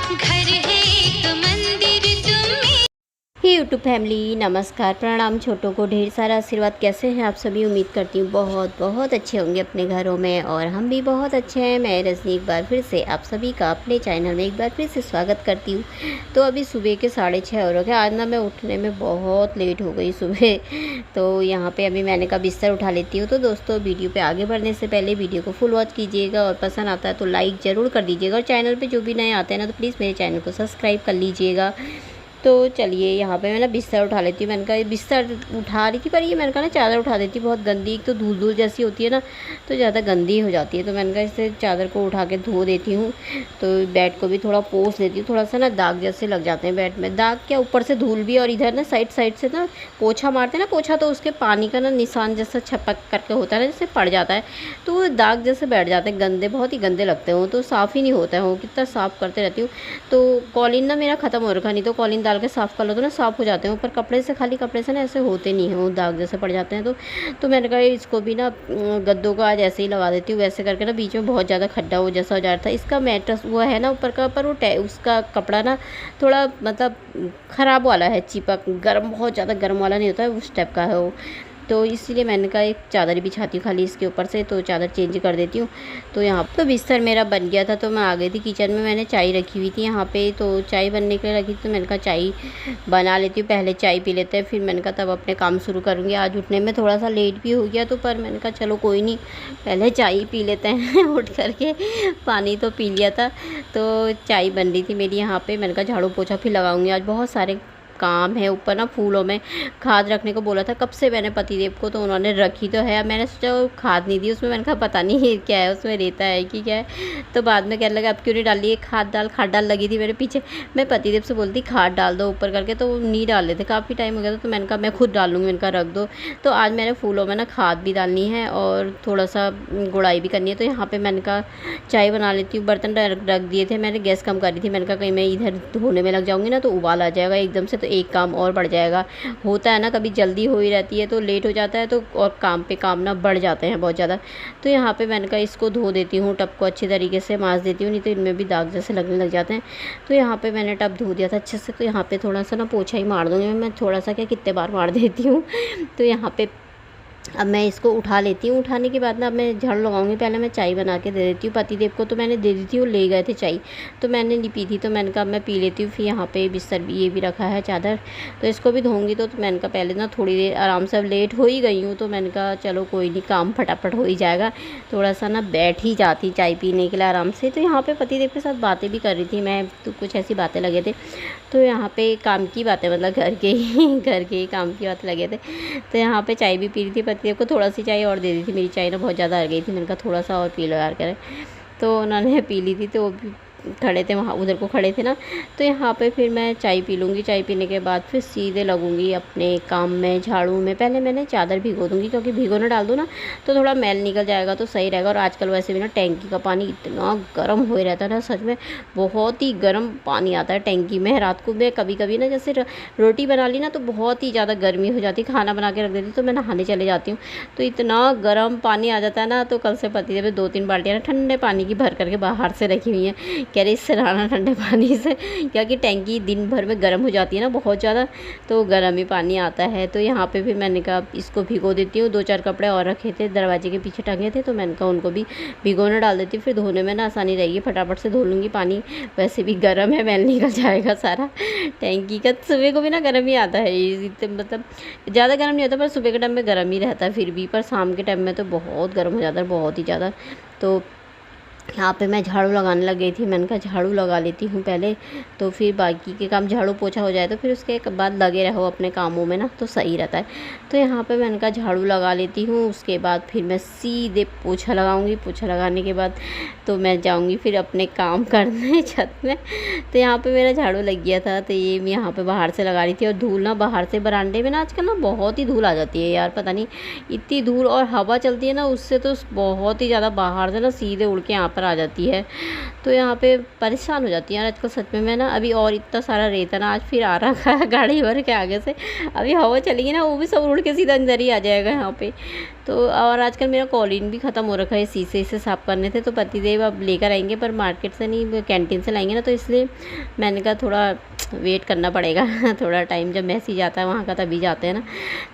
घर है एक मंदिर तुम्हें। हे यूट्यूब फैमिली, नमस्कार, प्रणाम। छोटों को ढेर सारा आशीर्वाद। कैसे हैं आप सभी? उम्मीद करती हूँ बहुत बहुत अच्छे होंगे अपने घरों में, और हम भी बहुत अच्छे हैं। मैं रजनी एक बार फिर से आप सभी का अपने चैनल में एक बार फिर से स्वागत करती हूँ। तो अभी सुबह के 6:30 हो गए। आज ना मैं उठने में बहुत लेट हो गई सुबह। तो यहाँ पे अभी मैंने कहा बिस्तर उठा लेती हूँ। तो दोस्तों, वीडियो पे आगे बढ़ने से पहले वीडियो को फुल वॉच कीजिएगा, और पसंद आता है तो लाइक ज़रूर कर दीजिएगा, और चैनल पर जो भी नए आते हैं ना तो प्लीज़ मेरे चैनल को सब्सक्राइब कर लीजिएगा। तो चलिए, यहाँ पे मैं ना बिस्तर उठा लेती हूँ। मैंने कहा बिस्तर उठा रही थी, पर ये मैंने कहा ना चादर उठा देती, बहुत गंदी, एक तो धूल धूल जैसी होती है ना, तो ज़्यादा गंदी हो जाती है। तो मैंने कहा इसे चादर को उठा के धो देती हूँ। तो बेड को भी थोड़ा पोंछ देती हूँ। थोड़ा सा ना दाग जैसे लग जाते हैं बेड में, दाग क्या, ऊपर से धूल भी, और इधर ना साइड साइड से ना पोछा मारते हैं ना, पोछा तो उसके पानी का ना निशान जैसा छपक करके होता है ना, जैसे पड़ जाता है, तो वो दाग जैसे बैठ जाते हैं, गंदे, बहुत ही गंदे लगते हो। तो साफ़ ही नहीं होता है वो, कितना साफ़ करते रहती हूँ। तो कॉलिन ना मेरा ख़त्म हो रखा, नहीं तो कॉलिन डाल के साफ़ कर लो तो साफ़ हो जाते हैं। ऊपर कपड़े से, खाली कपड़े से ना ऐसे होते नहीं हैं, वो दाग जैसे पड़ जाते हैं। तो मैंने कहा इसको भी ना गद्दों का आज ऐसे ही लगा देती हूँ। वैसे करके ना बीच में बहुत ज़्यादा खड्डा हो जैसा हो जा रहा था। इसका मैट्रेस वो है ना ऊपर का, पर वो उसका कपड़ा ना थोड़ा मतलब ख़राब वाला है, चिपक, गर्म, बहुत ज़्यादा गर्म वाला नहीं होता है, उस टाइप का है वो। तो इसीलिए मैंने कहा एक चादर बिछाती हूँ खाली इसके ऊपर से, तो चादर चेंज कर देती हूँ। तो यहाँ तो बिस्तर मेरा बन गया था। तो मैं आ गई थी किचन में। मैंने चाय रखी हुई थी यहाँ पे, तो चाय बनने के लिए रखी थी। तो मैंने कहा चाय बना लेती हूँ, पहले चाय पी लेते हैं, फिर मैंने कहा तब अपने काम शुरू करूँगी। आज उठने में थोड़ा सा लेट भी हो गया, तो पर मैंने कहा चलो कोई नहीं, पहले चाय पी लेते हैं। उठ करके पानी तो पी लिया था। तो चाय बन रही थी मेरी यहाँ पे। मैंने कहा झाड़ू पोछा फिर लगाऊंगी, आज बहुत सारे काम है। ऊपर ना फूलों में खाद रखने को बोला था कब से मैंने पतिदेव को, तो उन्होंने रखी तो है। मैंने सोचा वो खाद नहीं दी उसमें, मैंने कहा पता नहीं क्या है उसमें, रेता है कि क्या है। तो बाद में कहने लगा अब क्यों नहीं डाल रही, खाद डाल लगी थी मेरे पीछे। मैं पतिदेव से बोलती खाद डाल दो ऊपर करके, तो वो नहीं डाल रहे थे, काफ़ी टाइम हो गया था। तो मैंने कहा मैं खुद डाल लूँगी, मैंने कहा रख दो। तो आज मैंने फूलों में ना खाद भी डालनी है और थोड़ा सा गुड़ाई भी करनी है। तो यहाँ पर मैंने कहा चाय बना लेती हूँ। बर्तन रख दिए थे मैंने, गैस कम कर रही थी। मैंने कहा कहीं मैं इधर धोने में लग जाऊँगी ना तो उबाल आ जाएगा एकदम से, तो एक काम और बढ़ जाएगा। होता है ना, कभी जल्दी हो ही रहती है तो लेट हो जाता है, तो और काम पे काम ना बढ़ जाते हैं बहुत ज़्यादा। तो यहाँ पे मैंने कहा इसको धो देती हूँ, टब को अच्छी तरीके से मांज देती हूँ, नहीं तो इनमें भी दाग जैसे लगने लग जाते हैं। तो यहाँ पे मैंने टब धो दिया था अच्छे से। तो यहाँ पे थोड़ा सा ना पोछा ही मार दूँगी मैं, थोड़ा सा क्या, कितने बार मार देती हूँ। तो यहाँ पे अब मैं इसको उठा लेती हूँ। उठाने के बाद ना अब मैं झाड़ू लगाऊंगी। पहले मैं चाय बना के दे देती हूँ पतिदेव को, तो मैंने दे दी थी, वो ले गए थे चाय, तो मैंने नहीं पी थी। तो मैंने कहा मैं पी लेती हूँ। फिर यहाँ पे बिस्तर भी, ये भी रखा है चादर, तो इसको भी धोऊंगी। तो मैंने कहा पहले ना थोड़ी देर आराम से, अब लेट हो ही गई हूँ, तो मैंने कहा चलो कोई नहीं, काम फटाफट हो ही जाएगा। थोड़ा सा ना बैठ ही जाती चाय पीने के लिए आराम से। तो यहाँ पर पतिदेव के साथ बातें भी कर रही थी मैं, तो कुछ ऐसी बातें लगे थे। तो यहाँ पे काम की बातें, मतलब घर के ही काम की बातें लगे थे। तो यहाँ पे चाय भी पी रही थी। पतिदेव को थोड़ा सी चाय और दे दी थी, मेरी चाय ना बहुत ज़्यादा आ गई थी। मैंने कहा थोड़ा सा और पी लो यार करें, तो उन्होंने पी ली थी। तो वो भी खड़े थे वहाँ, उधर को खड़े थे ना। तो यहाँ पे फिर मैं चाय पी लूँगी। चाय पीने के बाद फिर सीधे लगूँगी अपने काम में, झाड़ू में। पहले मैंने चादर भिगो दूँगी, क्योंकि भिगोने डाल दूँ ना तो थोड़ा मैल निकल जाएगा, तो सही रहेगा। और आजकल वैसे भी ना टैंकी का पानी इतना गर्म हो रहता है ना, सच में बहुत ही गर्म पानी आता है टैंकी में। रात को मैं कभी कभी ना जैसे रोटी बना ली ना तो बहुत ही ज़्यादा गर्मी हो जाती, खाना बना के रख देती, तो मैं नहाने चले जाती हूँ, तो इतना गर्म पानी आ जाता है ना। तो कल से पति ने 2-3 बाल्टियाँ ना ठंडे पानी की भर करके बाहर से रखी हुई हैं, कह रहे इससे नहाना ठंडे पानी से, क्योंकि टैंकी दिन भर में गर्म हो जाती है ना बहुत ज़्यादा, तो गर्म ही पानी आता है। तो यहाँ पे फिर मैंने कहा इसको भिगो देती हूँ। 2-4 कपड़े और रखे थे, दरवाजे के पीछे टंगे थे, तो मैंने कहा उनको भी भिगोने डाल देती हूँ, फिर धोने में ना आसानी रहेगी, फटाफट से धो लूँगी। पानी वैसे भी गर्म है, मैल निकल जाएगा सारा टैंकी का। सुबह को भी ना गर्म ही आता है, मतलब ज़्यादा गर्म नहीं होता, पर सुबह के टाइम में गर्म ही रहता है फिर भी, पर शाम के टाइम में तो बहुत गर्म हो जाता है, बहुत ही ज़्यादा। तो यहाँ पे मैं झाड़ू लगाने लग गई थी। मैंने कहा झाड़ू लगा लेती हूँ पहले, तो फिर बाकी के काम, झाड़ू पोछा हो जाए तो फिर उसके बाद लगे रहो अपने कामों में ना, तो सही रहता है। तो यहाँ पे मैंने कहा झाड़ू लगा लेती हूँ, उसके बाद फिर मैं सीधे पोछा लगाऊंगी। पोछा लगाने के बाद तो मैं जाऊँगी फिर अपने काम करने छत में। तो यहाँ पर मेरा झाड़ू लग गया था, तो ये मैं यहाँ पर बाहर से लगा रही थी। और धूल ना बाहर से, बरामदे में ना आजकल ना बहुत ही धूल आ जाती है यार, पता नहीं इतनी धूल, और हवा चलती है ना उससे, तो बहुत ही ज़्यादा बाहर से ना सीधे उड़ के यहाँ पर पर आ जाती है, तो यहाँ पे परेशान हो जाती है यार आजकल सच में। मैं ना अभी और इतना सारा रेत है ना आज फिर आ रखा है गाड़ी भर के आगे से, अभी हवा चलेगी ना वो भी सब उड़ के सीधा अंदर ही आ जाएगा यहाँ पे। तो और आजकल मेरा कॉलिन भी ख़त्म हो रखा है, शीशे से साफ़ करने थे, तो पतिदेव अब लेकर आएंगे पर मार्केट से नहीं कैंटीन से लाएंगे ना, तो इसलिए मैंने कहा थोड़ा वेट करना पड़ेगा थोड़ा टाइम जब मैसेज आता है वहाँ का तभी जाते हैं ना।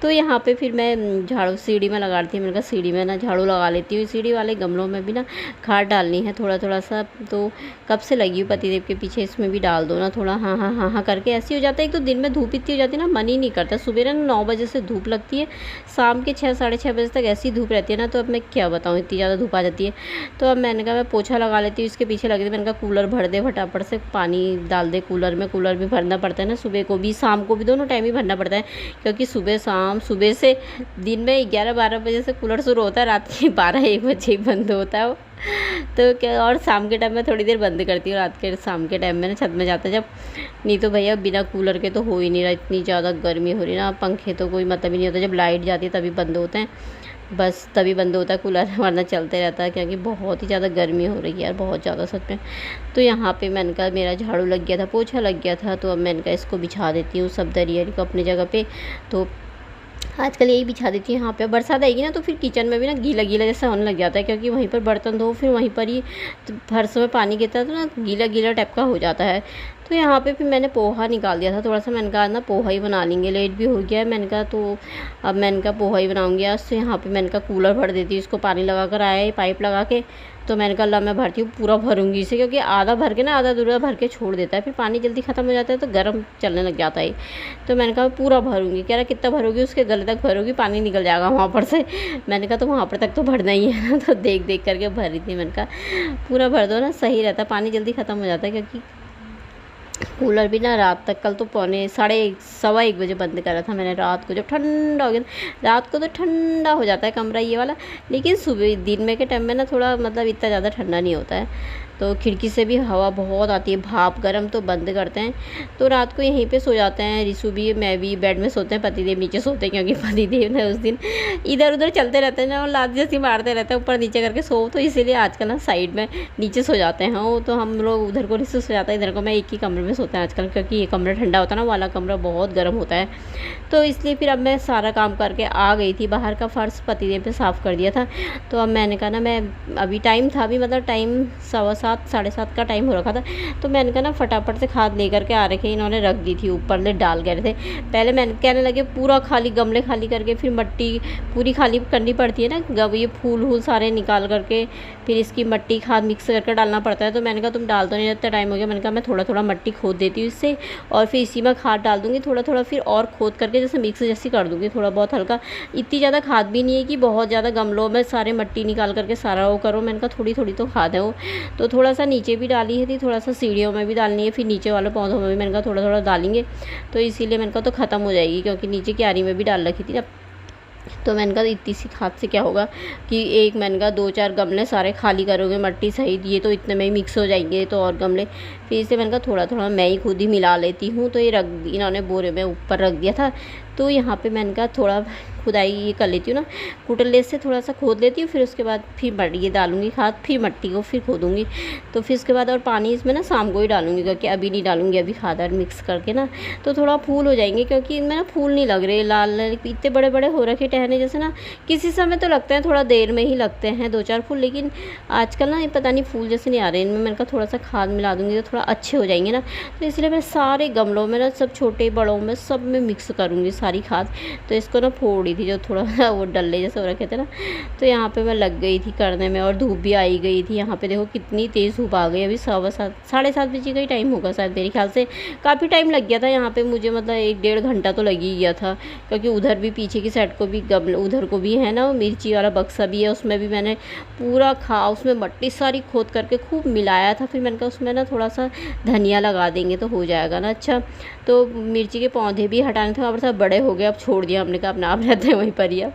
तो यहाँ पे फिर मैं झाड़ू सीढ़ी में लगा रही थी, मैंने कहा सीढ़ी में ना झाड़ू लगा लेती हूँ, सीढ़ी वाले गमलों में भी ना खाद डालनी है थोड़ा थोड़ा सा, तो कब से लगी हूँ पतिदेव के पीछे इसमें भी डाल दो ना थोड़ा, हाँ हाँ हाँ हाँ करके। ऐसे हो जाता है, एक तो दिन में धूप इतनी हो जाती है ना मन ही नहीं करता। सुबह ना 9 बजे से धूप लगती है, शाम के 6 साढ़े 6 बजे तक ऐसी धूप रहती है ना, तो अब मैं क्या बताऊँ इतनी ज़्यादा धूप आ जाती है। तो अब मैंने कहा मैं पोछा लगा लेती हूँ, इसके पीछे लगी थी, मैंने कहा कूलर भर दे फटाफट से, पानी डाल दे कूलर में, कूलर भी भरना पड़ता है ना, सुबह को भी शाम को भी दोनों टाइम ही भरना पड़ता है, क्योंकि सुबह शाम, सुबह से दिन में 11-12 बजे से कूलर शुरू होता है, रात के 12-1 बजे ही बंद होता है वो। तो क्या, और शाम के टाइम में थोड़ी देर बंद करती हूँ, रात के शाम के टाइम में ना छत में जाते जब, नहीं तो भैया बिना कूलर के तो हो ही नहीं रहा, इतनी ज़्यादा गर्मी हो रही ना, पंखे तो कोई मतलब ही नहीं होता, जब लाइट जाती है तभी बंद होते हैं, बस तभी बंद होता है कूलर, वरना चलते रहता है, क्योंकि बहुत ही ज़्यादा गर्मी हो रही है यार, बहुत ज़्यादा सच में। तो यहाँ पे मैंने कहा मेरा झाड़ू लग गया था, पोछा लग गया था, तो अब मैंने कहा इसको बिछा देती हूँ सब दरिया को अपनी जगह पे। तो आजकल यही बिछा देती हूँ यहाँ पे। बरसात आएगी ना तो फिर किचन में भी ना गीला गीला जैसा होने लग जाता है, क्योंकि वहीं पर बर्तन धो फिर वहीं पर ही फर्श में पानी गिरता है, तो ना गीला गीला टाइप का हो जाता है। तो यहाँ पे फिर मैंने पोहा निकाल दिया था थोड़ा सा, मैंने कहा ना पोहा ही बना लेंगे, लेट भी हो गया है, मैंने कहा तो अब मैंने कहा पोहा ही बनाऊँगी आज। तो यहाँ पे मैंने कहा कूलर भर देती हूँ, इसको पानी लगा कर आया है पाइप लगा के, तो मैंने कहा ला मैं भरती हूँ, पूरा भरूंगी इसे, क्योंकि आधा भर के ना आधा दूसरा भर के छोड़ देता है, फिर पानी जल्दी ख़त्म हो जाता है तो गर्म चलने लग जाता है। तो मैंने कहा पूरा भरूंगी, कह रहा कितना भरोगी, उसके गले तक भरोगी, पानी निकल जाएगा वहाँ पर से। मैंने कहा तो वहाँ पर तक तो भरना ही है ना, तो देख देख करके भर रही थी, मैंने कहा पूरा भर दो ना, सही रहता, पानी जल्दी ख़त्म हो जाता है, क्योंकि कूलर भी ना रात तक, कल तो 1:15 बजे बंद करा था मैंने, रात को जब ठंडा हो गया, रात को तो ठंडा हो जाता है कमरा ये वाला, लेकिन सुबह दिन में के टाइम में ना थोड़ा मतलब इतना ज़्यादा ठंडा नहीं होता है। तो खिड़की से भी हवा बहुत आती है, भाप गर्म, तो बंद करते हैं। तो रात को यहीं पे सो जाते हैं, रिशु भी मैं भी बेड में सोते हैं, पतिदेव नीचे सोते हैं, क्योंकि पतिदेव ने उस दिन इधर उधर चलते रहते हैं ना, और लात जैसी मारते रहते हैं ऊपर नीचे करके सो, तो इसीलिए आजकल ना साइड में नीचे सो जाते हैं वो, तो हम लोग उधर को रिशु सो जाता है, इधर को मैं एक ही कमरे में सोते हैं आजकल, क्योंकि ये कमरा ठंडा होता है ना, वाला कमरा बहुत गर्म होता है। तो इसलिए फिर अब मैं सारा काम करके आ गई थी, बाहर का फर्श पतिदेव ने साफ़ कर दिया था। तो अब मैंने कहा ना मैं अभी टाइम था, अभी मतलब टाइम 7:15 7:30 का टाइम हो रखा था, तो मैंने कहा ना फटाफट से खाद लेकर के आ रखे, इन्होंने रख दी थी ऊपर ले डाल गए थे। पहले मैंने कहने लगे पूरा खाली गमले खाली करके फिर मट्टी पूरी खाली करनी पड़ती है ना, ये फूल वूल सारे निकाल करके फिर इसकी मट्टी खाद मिक्स करके डालना पड़ता है। तो मैंने कहा तुम डाल दो, नहीं इतना टाइम हो गया, मैंने कहा मैं थोड़ा थोड़ा मट्टी खोद देती हूँ इससे, और फिर इसी में खाद डाल दूँगी थोड़ा थोड़ा, फिर और खोद करके जैसे मिक्स जैसी कर दूँगी थोड़ा बहुत हल्का, इतनी ज़्यादा खाद भी नहीं है कि बहुत ज़्यादा गमलों में सारे मट्टी निकाल करके सारा वो करो। मैंने कहा थोड़ी थोड़ी तो खाद है वो, तो थोड़ा सा नीचे भी डाली है थी, थोड़ा सा सीढ़ियों में भी डालनी है, फिर नीचे वाले पौधों में भी मैंने कहा थोड़ा थोड़ा डालेंगे, तो इसीलिए मैंने कहा तो ख़त्म हो जाएगी, क्योंकि नीचे क्यारी में भी डाल रखी थी ना। तो मैंने कहा इतनी सी खाद से क्या होगा, कि एक मैंने कहा 2-4 गमले सारे खाली करोगे मट्टी सहित, ये तो इतने में ही मिक्स हो जाएंगे, तो और गमले फिर इसे मैंने कहा थोड़ा थोड़ा मैं ही खुद ही मिला लेती हूँ। तो ये इन्होंने बोरे में ऊपर रख दिया था, तो यहाँ पे मैंने कहा थोड़ा खुदाई ये कर लेती हूँ ना, कुटले से थोड़ा सा खोद लेती हूँ, फिर उसके बाद फिर ये डालूंगी खाद, फिर मट्टी को फिर खोदूँगी, तो फिर उसके बाद और पानी इसमें ना शाम को ही डालूंगी, क्योंकि अभी नहीं डालूंगी, अभी खाद मिक्स करके ना तो थोड़ा फूल हो जाएंगे, क्योंकि इनमें ना फूल नहीं लग रहे, लाल इतने बड़े बड़े हो रखे टहने जैसे ना, किसी समय तो लगते हैं थोड़ा देर में ही लगते हैं 2-4 फूल, लेकिन आजकल ना ये पता नहीं फूल जैसे नहीं आ रहे इनमें। मैंने कहा थोड़ा सा खाद मिला दूँगी तो थोड़ा अच्छे हो जाएंगे ना, तो इसलिए मैं सारे गमलों में ना सब छोटे बड़ों में सब में मिक्स करूँगी सारी खाद। तो इसको ना फोड़ी थी जो थोड़ा वो डल्ले जैसे हो रखे थे ना, तो यहाँ पे मैं लग गई थी करने में, और धूप भी आई गई थी। यहाँ पे देखो कितनी तेज़ धूप आ गई, अभी 7:15 7:30 बजे का ही टाइम होगा शायद मेरे ख्याल से, काफ़ी टाइम लग गया था यहाँ पे मुझे, मतलब 1-1.5 घंटा तो लग ही गया था, क्योंकि उधर भी पीछे की साइड को भी गमले, उधर को भी है ना मिर्ची वाला बक्सा भी है, उसमें भी मैंने पूरा उसमें मट्टी सारी खोद करके खूब मिलाया था। फिर मैंने कहा उसमें ना थोड़ा सा धनिया लगा देंगे तो हो जाएगा ना अच्छा। तो मिर्ची के पौधे भी हटाने थे, वहाँ पर सब बड़े हो गए, अब छोड़ दिया हमने कहा अपना आप रहते हैं वहीं पर ही अब,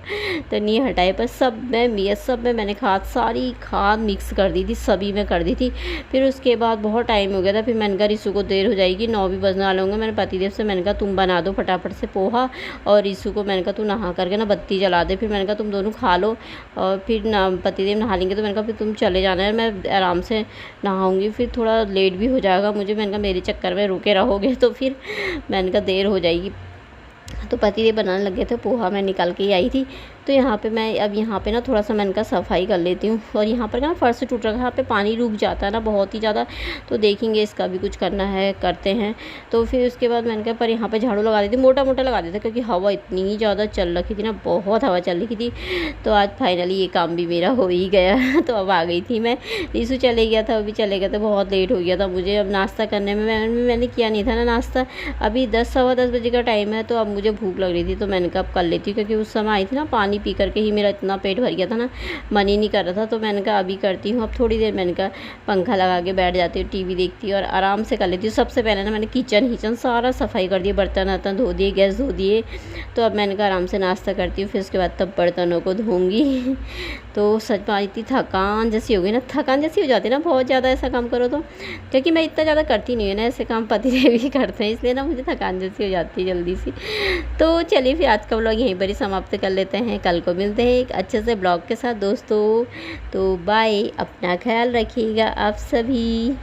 तो नहीं हटाए। पर सब में मैंने सारी खाद मिक्स कर दी थी, सभी में कर दी थी। फिर उसके बाद बहुत टाइम हो गया था, फिर मैंने कहा रिसू को देर हो जाएगी, 9 भी बजने वाले होंगे। मैंने पतिदेव से मैंने कहा तुम बना दो फटाफट से पोहा, और रिसू को मैंने कहा तू नहा करके ना बत्ती जला दे। फिर मैंने कहा तुम दोनों खा लो, और फिर ना पतिदेव नहा लेंगे, तो मैंने कहा फिर तुम चले जाना है, मैं आराम से नहाऊंगी, फिर थोड़ा लेट भी हो जाएगा मुझे। मैंने कहा मेरे चक्कर में रुके रहोगे तो फिर मैंने कहा देर हो जाएगी। तो पतिदेव बनाने लगे थे पोहा, मैं निकाल के ही आई थी। तो यहाँ पे मैं अब यहाँ पे ना थोड़ा सा मैंने कहा सफाई कर लेती हूँ। और यहाँ पर ना फर्श टूट रखा है, यहाँ पे पानी रुक जाता है ना बहुत ही ज़्यादा, तो देखेंगे इसका भी कुछ करना है, करते हैं। तो फिर उसके बाद मैंने कहा पर यहाँ पे झाड़ू लगा देती, मोटा मोटा लगा देते, क्योंकि हवा इतनी ज़्यादा चल रखी थी ना, बहुत हवा चल रही थी। तो आज फाइनली ये काम भी मेरा हो ही गया। तो अब आ गई थी मैं, रीसू चले गया था, अभी चले गए थे, बहुत लेट हो गया था मुझे अब नाश्ता करने में। मैंने किया नहीं था ना नाश्ता, अभी 10 सवा 10 बजे का टाइम है। तो अब मुझे भूख लग रही थी, तो मैंने कहा अब कर लेती हूँ, क्योंकि उस समय आई थी ना पानी पी करके ही मेरा इतना पेट भर गया था ना, मन ही नहीं कर रहा था। तो मैंने कहा अभी करती हूँ, अब थोड़ी देर मैंने कहा पंखा लगा के बैठ जाती हूँ, टीवी देखती हूँ और आराम से कर लेती हूँ। सबसे पहले ना मैंने किचन सारा सफाई कर दिया, बर्तन वर्तन धो दिए, गैस धो दिए। तो अब मैंने कहा आराम से नाश्ता करती हूँ, फिर उसके बाद तब बर्तनों को धोऊँगी। तो सच में इतनी थकान जैसी हो गई ना, थकान जैसी हो जाती है ना बहुत ज़्यादा ऐसा काम करो तो, क्योंकि मैं इतना ज़्यादा करती नहीं हूँ ना ऐसे काम, पतिदेव ही करते हैं, इसलिए ना मुझे थकान जैसी हो जाती है जल्दी सी। तो चलिए फिर आज का व्लॉग यहीं पर ही समाप्त कर लेते हैं, कल को मिलते हैं एक अच्छे से ब्लॉग के साथ दोस्तों। तो बाय, अपना ख्याल रखिएगा आप सभी।